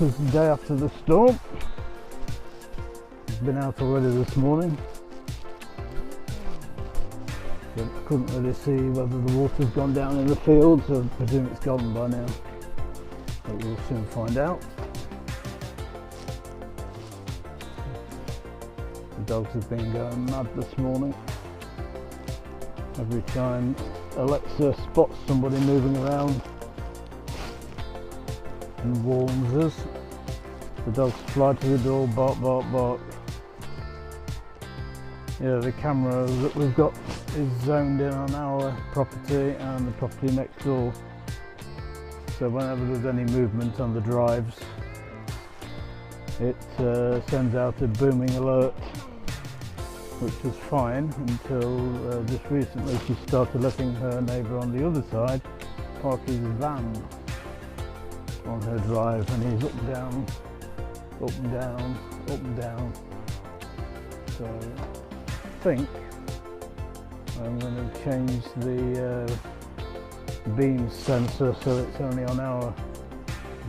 it is the day after the storm. I've been out already this morning, but I couldn't really see whether the water's gone down in the field, so I presume it's gone by now, but we'll soon find out. The dogs have been going mad this morning. Every time Alexa spots somebody moving around and warns us, the dogs fly to the door, bark, bark, bark. Yeah, the camera that we've got is zoned in on our property and the property next door, so whenever there's any movement on the drives, it sends out a booming alert, which was fine until just recently she started letting her neighbour on the other side park his van on her drive, and he's up and down, up and down, up and down. So I think I'm going to change the beam sensor so it's only on our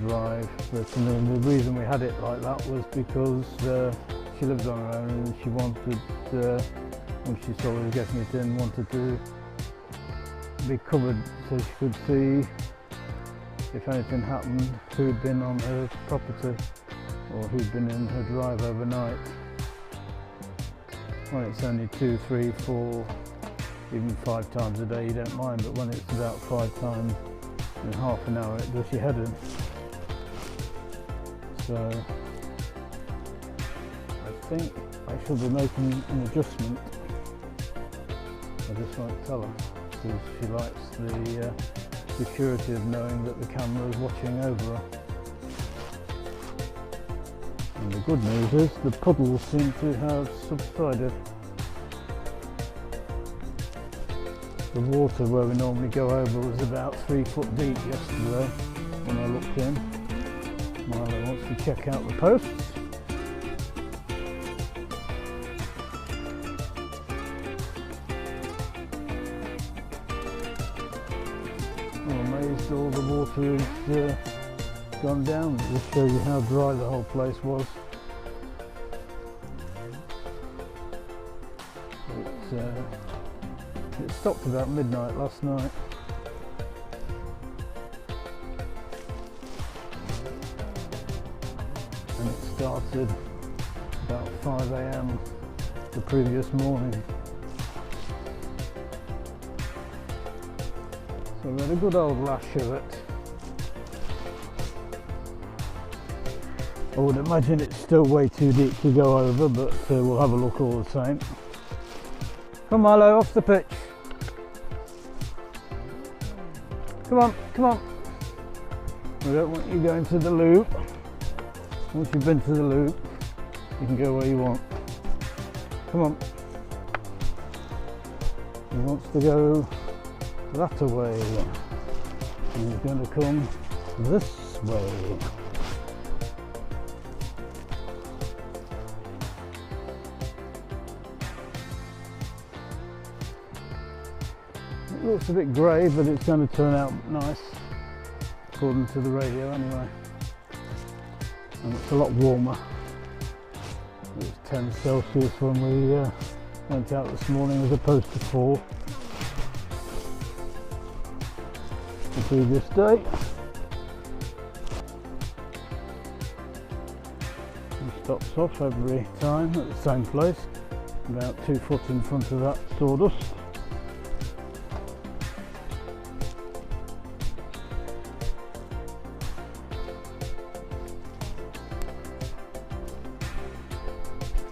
drive. But the reason we had it like that was because she lives on her own and she wanted, when she saw we were getting it in, wanted to be covered so she could see if anything happened, who'd been on her property or who'd been in her drive overnight. When it's only 2, 3, 4, even 5 times a day, you don't mind, but when it's about 5 times in half an hour, it does your head in. So I think I should be making an adjustment. I just won't tell her, because she likes the security of knowing that the camera is watching over her. And the good news is the puddles seem to have subsided. The water where we normally go over was about 3 foot deep yesterday when I looked in. Milo wants to check out the posts. I'm amazed all the water has gone down. It just shows you how dry the whole place was. It stopped about midnight last night. And it started about 5 AM the previous morning. So we had a good old lash of it. I would imagine it's still way too deep to go over, but we'll have a look all the same. Come Milo, off the pitch. Come on, come on. We don't want you going to the loop. Once you've been to the loop, you can go where you want. Come on. He wants to go that way. And he's going to come this way. It looks a bit grey, but it's going to turn out nice, according to the radio anyway. And it's a lot warmer. It was 10 Celsius when we went out this morning as opposed to 4 the previous day. He stops off every time at the same place, about 2 foot in front of that sawdust.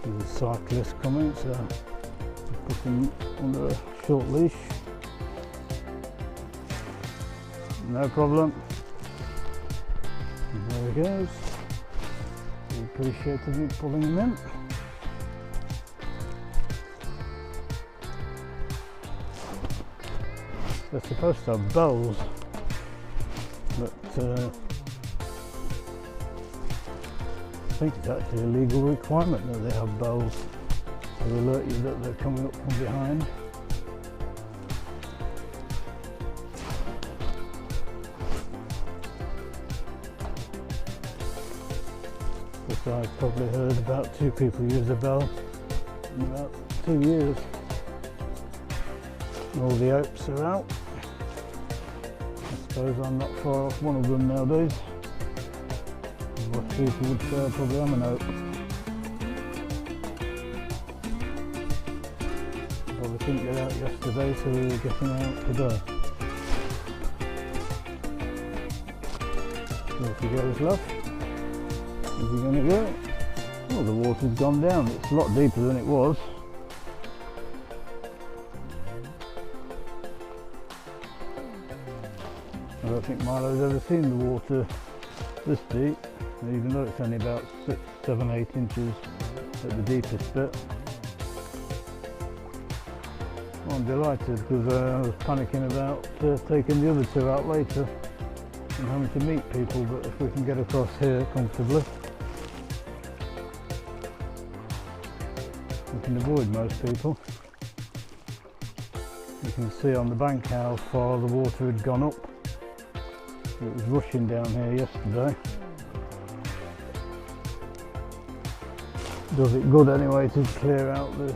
There's a cyclist coming, so I'll put him under a short leash. No problem. And there he goes. We appreciated you pulling him in. They're supposed to have bells, but I think it's actually a legal requirement that they have bells to alert you that they're coming up from behind. I've probably heard about 2 people use a bell in about 2 years. All the oaks are out. I suppose I'm not far off one of them nowadays. What people would say I probably am an oak. Probably couldn't get out yesterday, so we were getting out today. So if he goes left, is he going to go? Oh, the water's gone down. It's a lot deeper than it was. I don't think Milo's ever seen the water this deep, even though it's only about 6, 7, 8 inches at the deepest bit. Well, I'm delighted because I was panicking about taking the other 2 out later and having to meet people, but if we can get across here comfortably, we can avoid most people. You can see on the bank how far the water had gone up. It was rushing down here yesterday. Does it good anyway to clear out the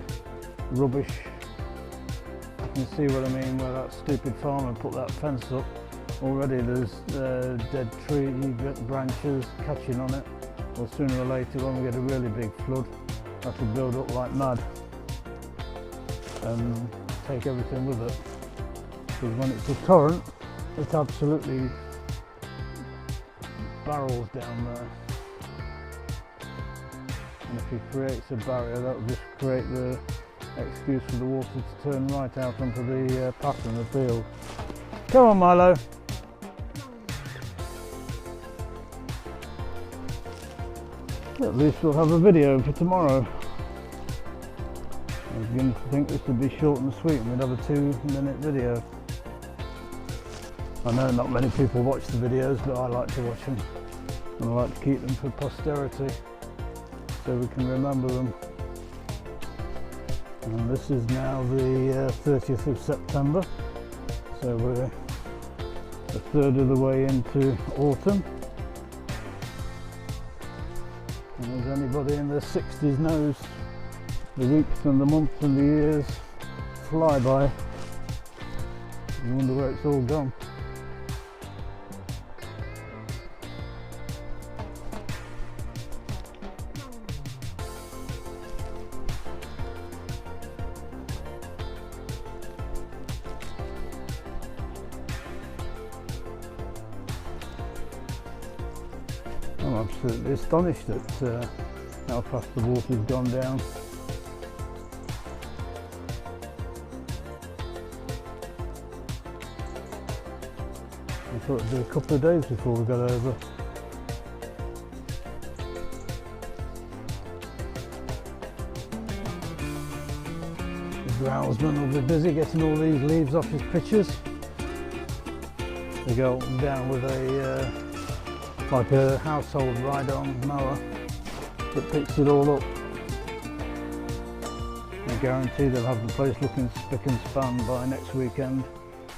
rubbish. You can see what I mean, where that stupid farmer put that fence up. Already there's dead tree branches catching on it. Well, sooner or later when we get a really big flood, that'll build up like mad and take everything with it. Because when it's a torrent, it absolutely barrels down there. And if he creates a barrier, that will just create the excuse for the water to turn right out onto the path in the field. Come on, Milo. At least we'll have a video for tomorrow. I was beginning to think this would be short and sweet and we'd have a 2-minute video. I know not many people watch the videos, but I like to watch them. And I like to keep them for posterity, so we can remember them. And this is now the 30th of September, so we're a third of the way into autumn. And as anybody in their 60s knows, the weeks and the months and the years fly by. You wonder where it's all gone. I'm absolutely astonished at how fast the water's gone down. I thought it'd be a couple of days before we got over. The groundsman will be busy getting all these leaves off his pictures. They go up and down with a like a household ride-on mower that picks it all up. I guarantee they'll have the place looking spick and span by next weekend,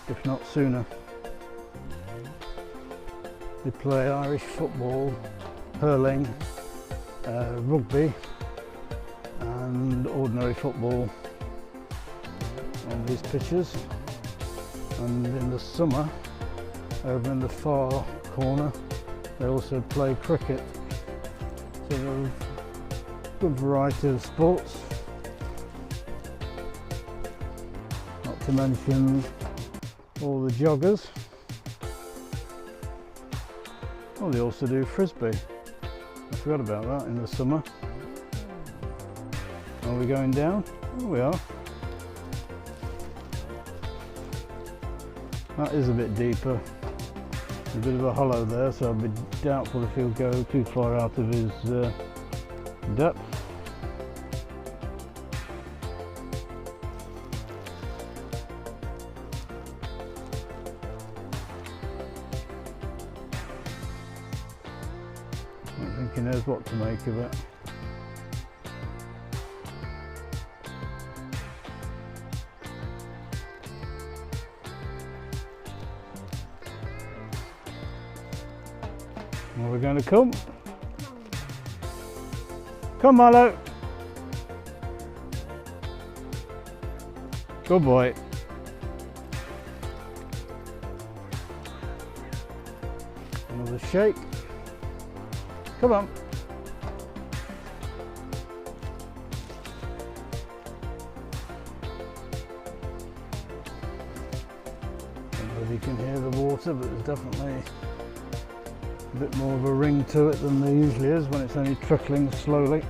if not sooner. They play Irish football, hurling, rugby and ordinary football on these pitches. And in the summer, over in the far corner, they also play cricket. So there's a good variety of sports. Not to mention all the joggers. Oh, they also do frisbee. I forgot about that in the summer. Are we going down? Oh, we are. That is a bit deeper. A bit of a hollow there, so I'd be doubtful if he'll go too far out of his depth. I don't think he knows what to make of it. Are we going to come? Come Milo. Good boy. Another shake. Come on. I don't know if you can hear the water, but there's definitely a bit more of a ring to it than there usually is when it's only trickling slowly.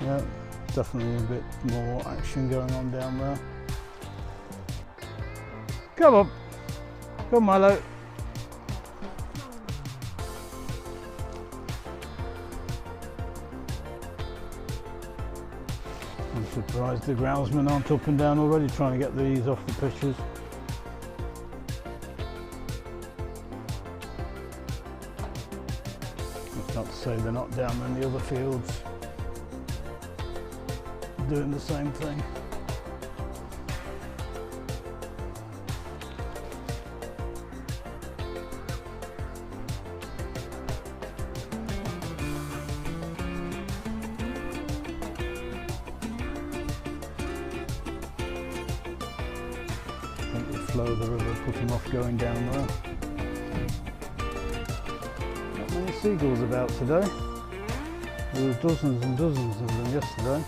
Yeah, definitely a bit more action going on down there. Come on, come Milo. I'm surprised the groundsmen aren't up and down already trying to get these off the pitches. That's not to say they're not down in the other fields doing the same thing. I think the flow of the river put him off going down there. Not many seagulls about today. There were dozens and dozens of them yesterday.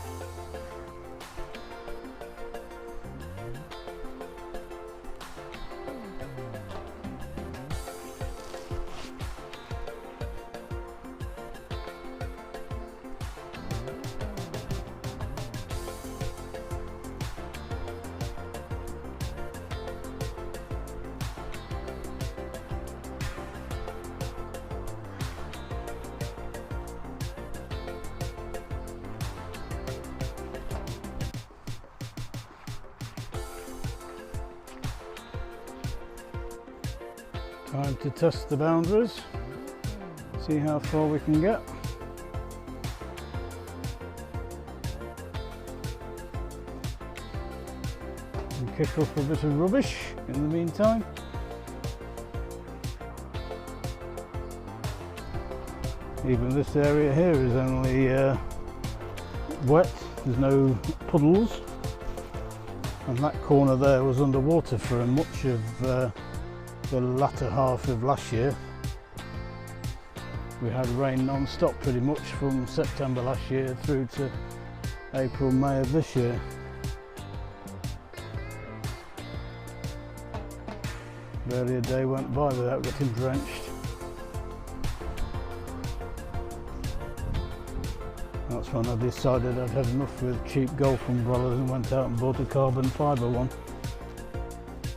Time to test the boundaries, see how far we can get. And kick up a bit of rubbish in the meantime. Even this area here is only wet, there's no puddles. And that corner there was underwater for much of the latter half of last year. We had rain non-stop pretty much from September last year through to April, May of this year. Barely a day went by without getting drenched. That's when I decided I'd had enough with cheap golf umbrellas and went out and bought a carbon fibre one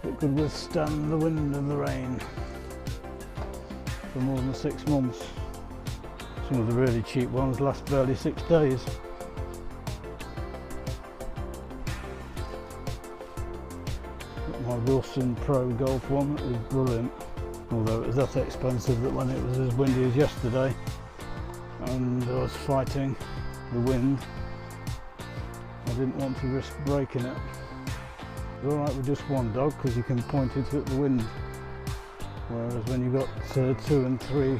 that could withstand the wind and the rain for more than 6 months. Some of the really cheap ones last barely 6 days. But my Wilson Pro Golf one is brilliant, although it was that expensive that when it was as windy as yesterday and I was fighting the wind, I didn't want to risk breaking it. It's alright with just one dog because you can point it at the wind, whereas when you've got 2 and 3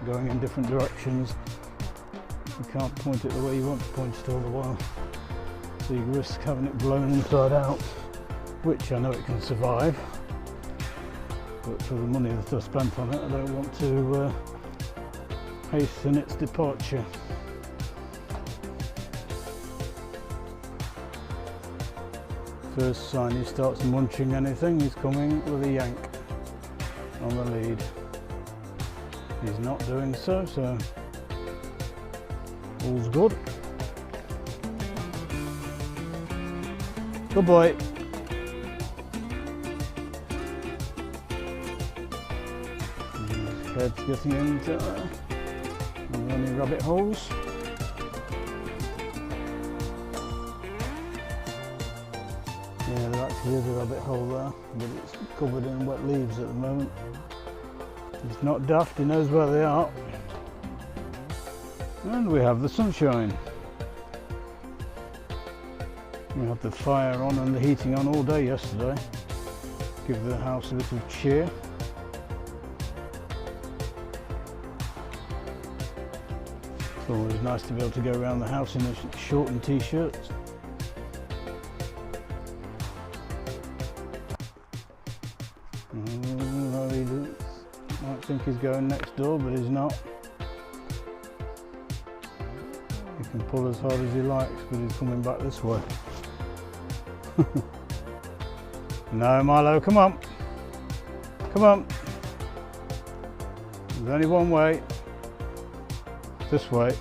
going in different directions, you can't point it the way you want to point it all the while, so you risk having it blown inside out, which I know it can survive, but for the money that I've spent on it I don't want to hasten its departure. First sign he starts munching anything, he's coming with a yank on the lead. He's not doing so, so all's good. Good boy. His head's getting into any rabbit holes. Yeah, there actually is a rabbit hole there, but it's covered in wet leaves at the moment. He's not daft, he knows where they are. And we have the sunshine. We had the fire on and the heating on all day yesterday. give the house a little cheer. It's always nice to be able to go around the house in a short and t-shirt. I think he's going next door, but he's not. He can pull as hard as he likes, but he's coming back this way. No, Milo, come on. Come on. There's only one way. This way.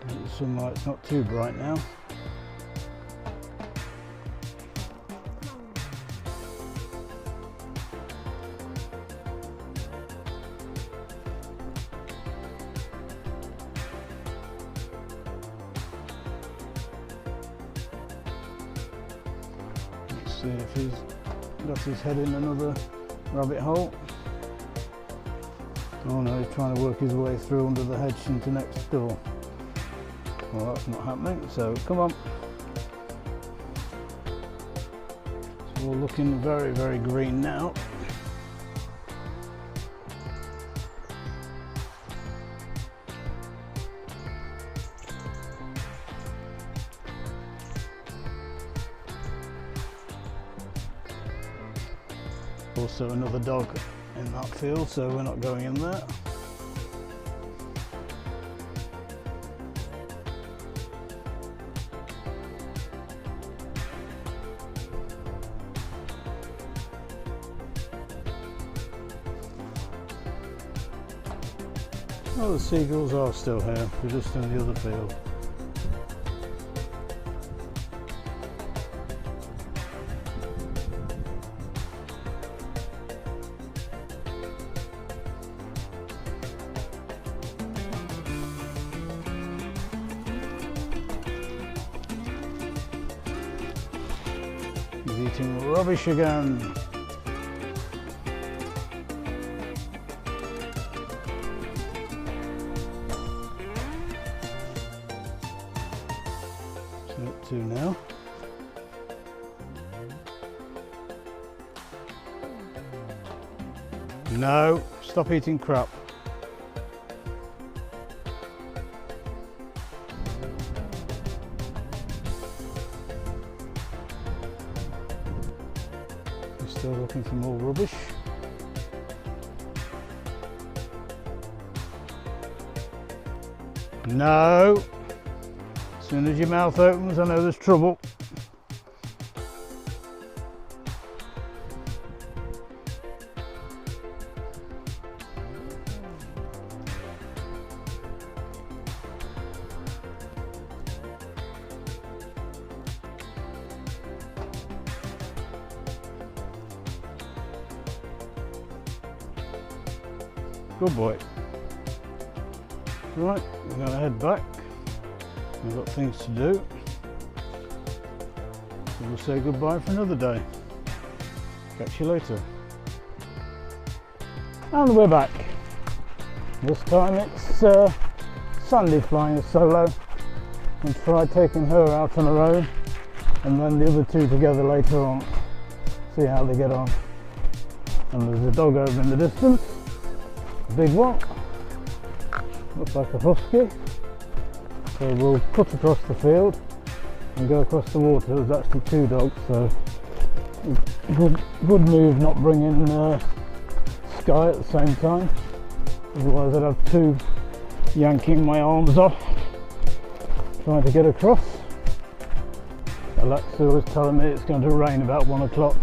The sunlight's not too bright now. Let's see if he's got his head in another rabbit hole. Oh no, he's trying to work his way through under the hedge into next door. Well, that's not happening, so come on. It's all looking very, very green now. Also another dog in that field, so we're not going in there. Oh, the seagulls are still here, they're just in the other field. He's eating rubbish again. Up to now. No, stop eating crap. You're still looking for more rubbish. No. As soon as your mouth opens, I know there's trouble. Good boy. Right, we're going to head back. We've got things to do. So we'll say goodbye for another day. Catch you later. And we're back. This time it's Sandy flying solo. And try taking her out on her own, and then the other two together later on. See how they get on. And there's a dog over in the distance. A big one. Looks like a husky. So we'll cut across the field and go across the water. There's actually two dogs, so good move not bringing Sky at the same time. Otherwise I'd have two yanking my arms off trying to get across. Alexa was telling me it's going to rain about 1 o'clock,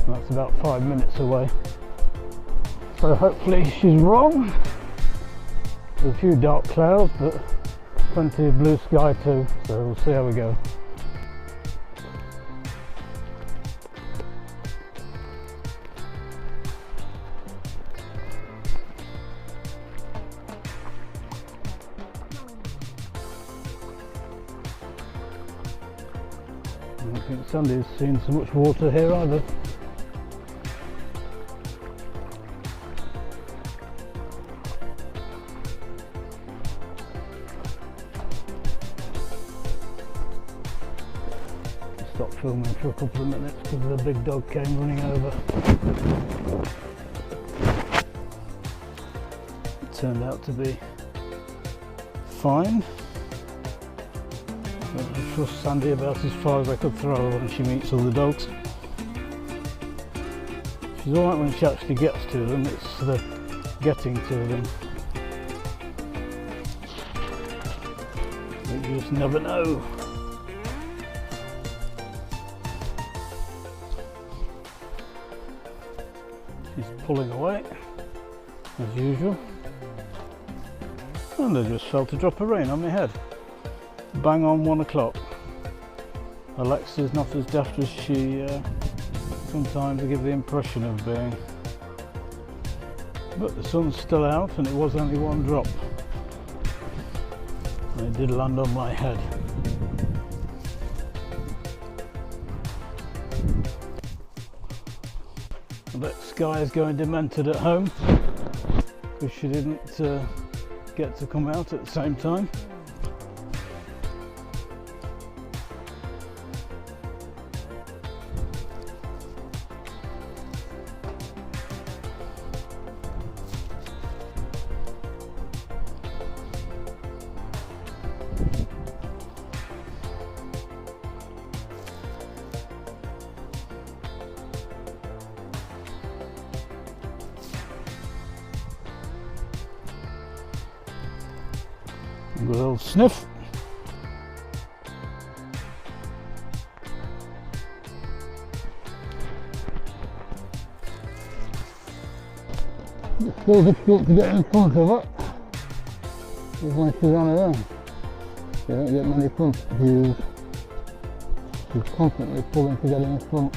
and that's about 5 minutes away. So hopefully she's wrong. There's a few dark clouds, but plenty of blue sky too, so we'll see how we go. don't think Sandy's seen so much water here either. Stopped filming for a couple of minutes because the big dog came running over. It turned out to be fine. I trust Sandy about as far as I could throw her when she meets other dogs. She's alright when she actually gets to them, it's the getting to them. You just never know. She's pulling away, as usual. And I just felt a drop of rain on my head. Bang on 1 o'clock. Alexa's not as daft as she sometimes gives the impression of being. But the sun's still out and it was only 1 drop. And it did land on my head. I bet Sky is going demented at home because she didn't get to come out at the same time. Good old sniff. It's still difficult to get in front of her, even when she's on her own. You don't get many front views. She's constantly pulling to get in front.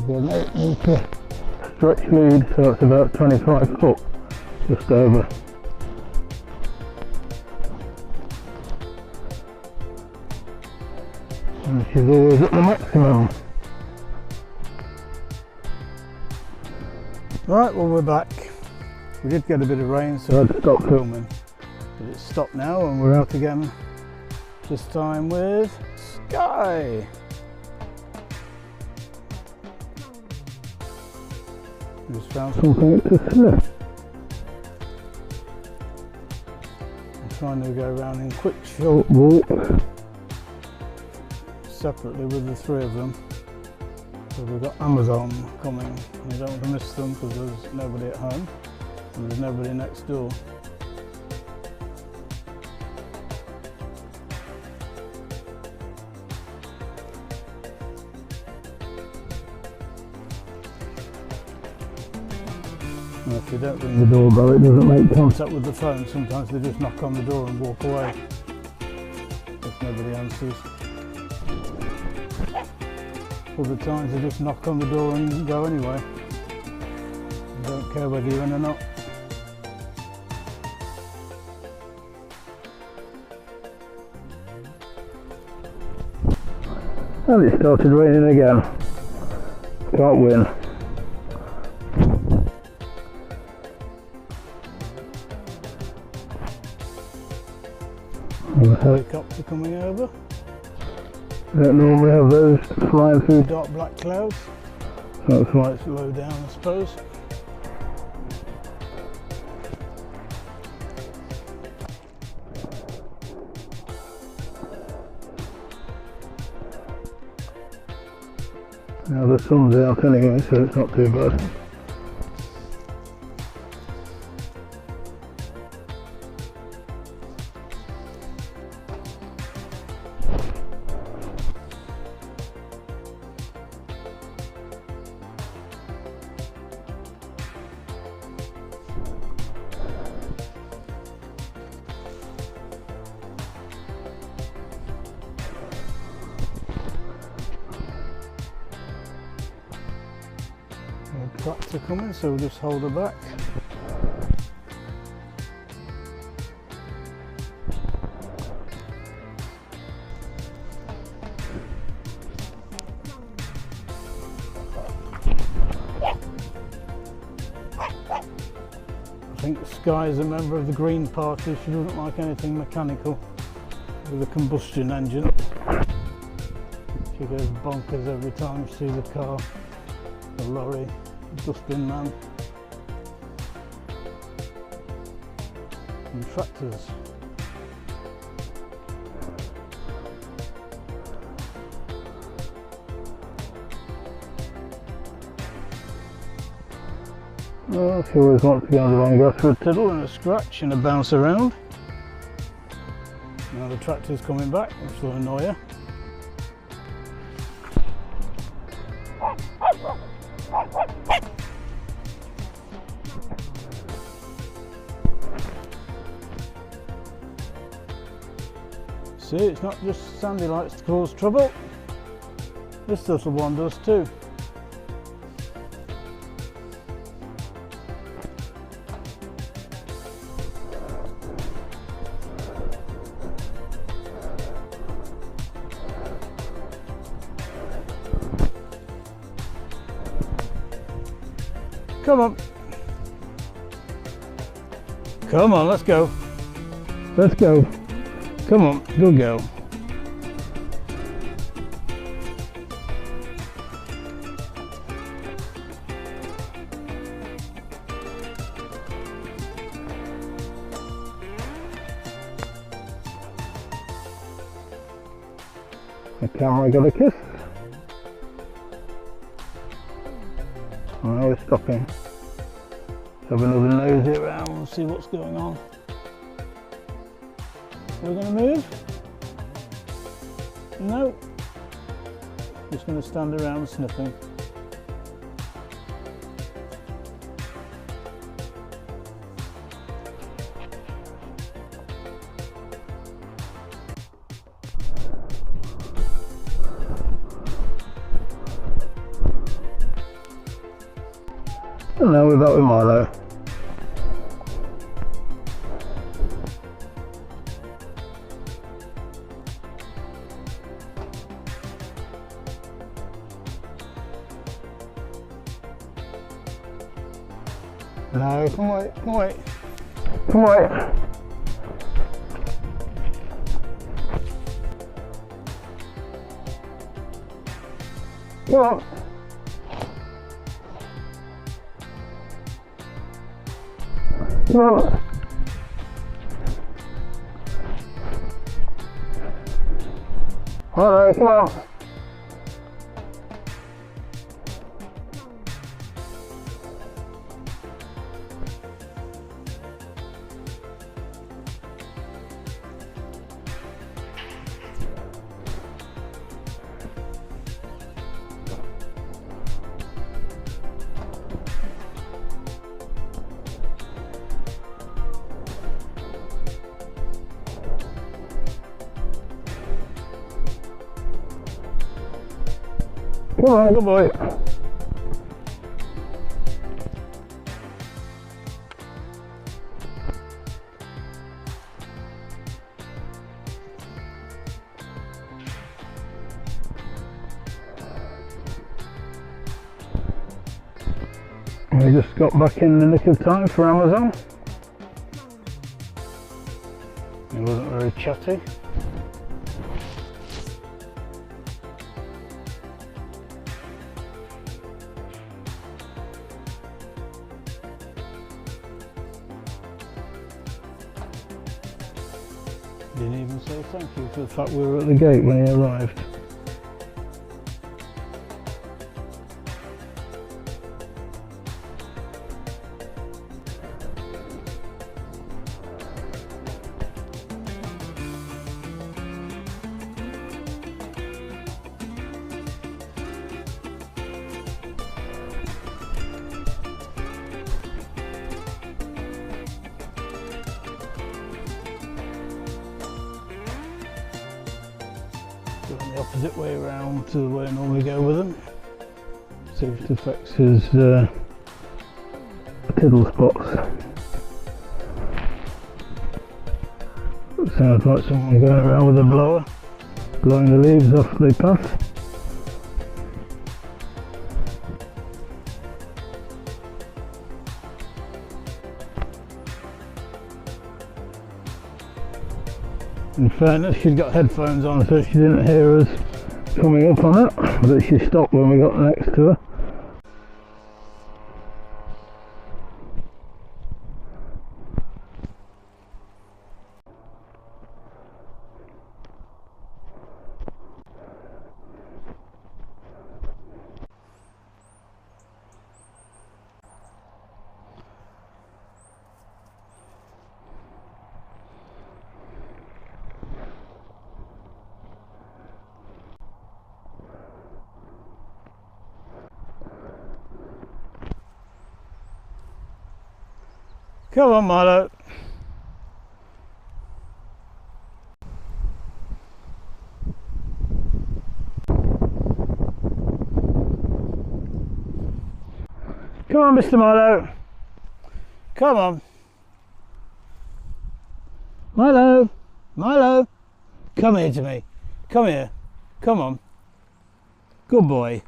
An 8 metre stretch lead, so it's about 25 foot, just over. And she's always at the maximum. Right, well we're back. We did get a bit of rain, so I had to stop filming. But it's stopped now and we're out again, this time with Sky. Just found something to sniff. I'm trying to go around in quick short walk separately with the 3 of them. So we've got Amazon coming. I don't want to miss them because there's nobody at home and there's nobody next door. And if you don't ring the doorbell, it doesn't make contact with the phone. Sometimes they just knock on the door and walk away if nobody answers. Other times they just knock on the door and go anyway. They don't care whether you're in or not. And it started raining again. Can't win. A helicopter coming over. I don't normally have those flying through dark black clouds, so that's why it's low down, I suppose. Now the sun's out anyway, so it's not too bad. tractor coming, so we'll just hold her back. I think Sky is a member of the Green Party. She doesn't like anything mechanical with a combustion engine. She goes bonkers every time she sees a car, a lorry, a dustbin man, and tractors. Well, she always wants to go on the long grass for a tiddle and a scratch and a bounce around. Now the tractor's coming back, which will annoy her. See, it's not just Sandy likes to cause trouble. This little one does too. Come on. Come on, let's go. Let's go. Come on, good girl. The camera got a kiss. Now we're stopping. Let's have another nosy around and see what's going on. We're going to move? No. Just going to stand around sniffing. And now we're back with Milo. No, come on, come on, come on. Come on. Come on. Alright, come on. Come on, good boy. We just got back in the nick of time for Amazon. He wasn't very chatty. Didn't even say thank you for the fact we were at the gate when he arrived. Going the opposite way around to the way I normally go with them. See if it affects his tiddle spots. It sounds like someone going around with a blower, blowing the leaves off the path. In fairness, she'd got headphones on, so she didn't hear us coming up on it, but she stopped when we got next to her. Come on, Milo. Come on, Mr. Milo. Come on. Milo. Milo. Come here to me. Come here. Come on. Good boy.